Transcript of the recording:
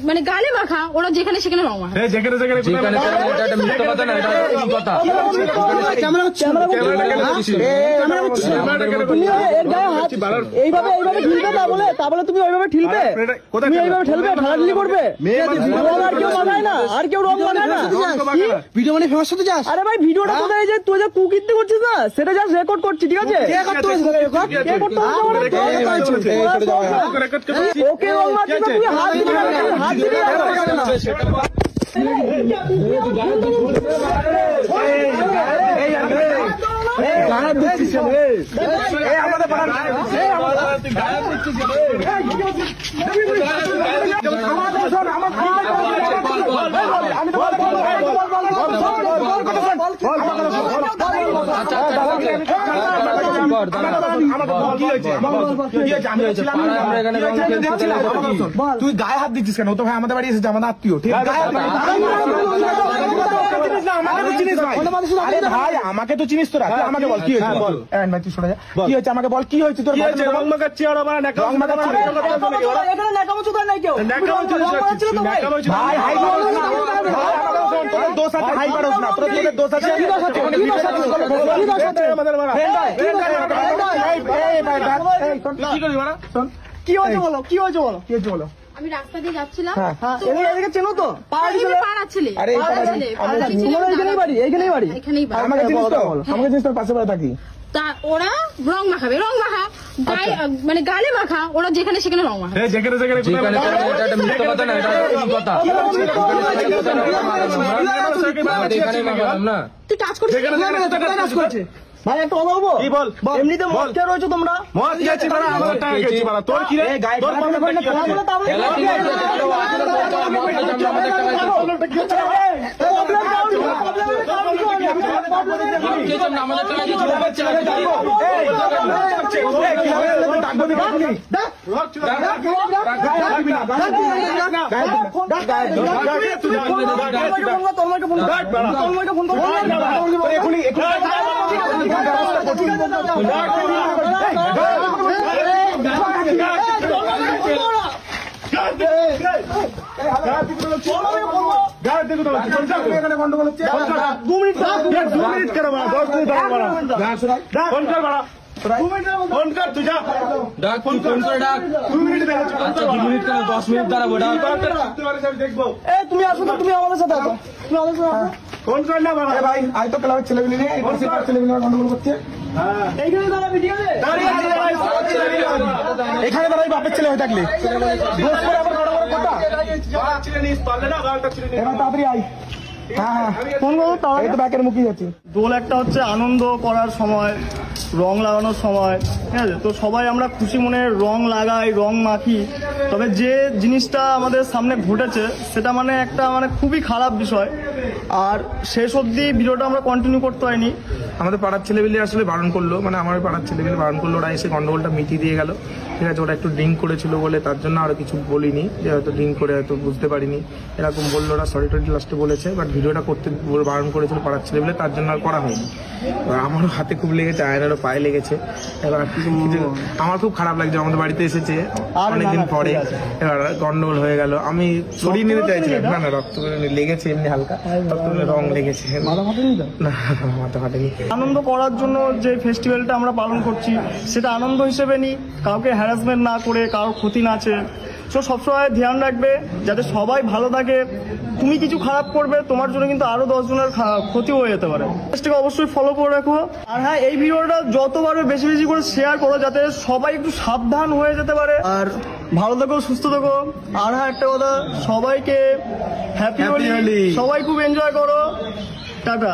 মানে গালে মাখা, ওরা যেখানে সেখানে রং মাখা। এইভাবে ঠেলবে, তা বলে তুমি ওইভাবে ঠেলবে, তুমি এইভাবে ঠেলবে, ঠেলাঠেলি করবে। আর কেউ মাখায় না, আর কেউ রং মাখায় না। ভিডিও মানে ফেমাস হতে যাস? আরে ভাই ভিডিওটা কোথায়, যে তুই যে কুকিতে করছিস না, সেটা জাস্ট রেকর্ড করছি, ঠিক আছে? ওকে রং মারছিস, তুই হাত দিবি তুই গায়ে হাত দিচ্ছিস কেন? তো ভাই আমাদের বাড়ি এসেছে, আমাদের আত্মীয়, ঠিক আছে? ভাই আমাকে তো চিনিস তোরা, আমাকে বল কি হয়েছে, বল ভাই তুই শোনা যা, কি হয়েছে আমাকে বল, কি হয়েছে তোর? রং মাখাচ্ছি আর আমার রং মাখাচ্ছি, এখানে নাকামো চুদার নাই কেউ। ভাই হাই পারোস না, তোর দোষ আছে, হাই পারোস না, তোর দোষ আছে। কি হয়েছে বলো, কি হয়েছে বলো, কি হয়েছে বলো? আমি রাস্তা দিয়ে যাচ্ছিলাম, এদিকে চেনো তো? পাড়া ছেলে, এইখানেই বাড়ি, এইখানেই বাড়ি। আমাকে চিনিস তো? আমাকে চিনিস তোর পাশে বাড়ি থাকি। তা ওরা রং মাখাবে, রং মাখা, মানে গালে মাখা, ওরা যেখানে সেখানে রং মাখা। তুই টাচ করছিস? ভাই একটা কথা বলবো, এমনিতে মদ খেয়ে রয়েছো তোমরা? মদ খেয়েছি, তোর কি রে? তুমি আসো তো, তুমি আমাদের সাথে আসো, তুমি আমাদের সাথে আসো। ফোন কর না বাবা, ভাই আই তো ক্লাবের ছেলেগুলি নিয়ে ছেলেগুলি গন্ডগোল করছে। এইখানে দাঁড়াবি, ঠিক আছে? এখানে দাঁড়াই বাপের ছেলে হয়ে থাকলে এবার তাড়াতাড়ি আই। হ্যাঁ ফোন করো, তাহলে তো ব্যাকের মুখে যাচ্ছি। দোল একটা হচ্ছে আনন্দ করার সময়, রং লাগানোর সময়, ঠিক আছে? তো সবাই আমরা খুশি মনে রং লাগাই, রং মাখি। তবে যে জিনিসটা আমাদের সামনে ঘটেছে সেটা মানে একটা মানে খুবই খারাপ বিষয়। আর শেষ অবধি ভিডিওটা আমরা কন্টিনিউ করতে হয়নি। আমাদের পাড়ার ছেলেগুলি আসলে বারণ করলো, মানে আমার পাড়ার ছেলেগুলি বারণ করলো, ওরা এসে গন্ডগোলটা মিটিয়ে দিয়ে গেল, ঠিক আছে? ওরা একটু ড্রিঙ্ক করেছিল বলে তার জন্য আরো কিছু বলিনি, যে হয়তো ড্রিঙ্ক করে হয়তো বুঝতে পারিনি, এরকম বললো। ওরা সরি টরি লাস্টে বলেছে, বাট ভিডিওটা করতে বারণ করেছিল পাড়ার ছেলেগুলো, তার জন্য আর করা হয়নি। আমারও হাতে খুব লেগেছে, আয়নারও পায়ে লেগেছে। এবার আমার খুব খারাপ লাগছে, আমাদের বাড়িতে এসেছে অনেকদিন পরে, এবার গন্ডগোল হয়ে গেল। আমি সরিয়ে নিতে চাইছিলাম, না না রক্ত লেগেছে, এমনি হালকা রং লেগেছে, না মাথা ফাটেনি। আনন্দ করার জন্য যে ফেস্টিভ্যালটা আমরা পালন করছি সেটা আনন্দ হিসেবে নিই, কাউকে হ্যারাসমেন্ট না করে, কারোর ক্ষতি না চেয়ে। তো সবসময় ধ্যান রাখবে যাতে সবাই ভালো থাকে। তুমি কিছু খারাপ করবে, তোমার জন্য কিন্তু আরো 10 জনের ক্ষতি হয়ে যেতে পারে। পেজটাকে অবশ্যই ফলো করে রাখো। আর হ্যাঁ, এই ভিডিওটা যত পারবে বেশি বেশি করে শেয়ার করো, যাতে সবাই একটু সাবধান হয়ে যেতে পারে। আর ভালো থেকো, সুস্থ থেকো। আর হ্যাঁ একটা কথা, সবাইকে হ্যাপি হোলি, সবাই খুব এনজয় করো। টাটা।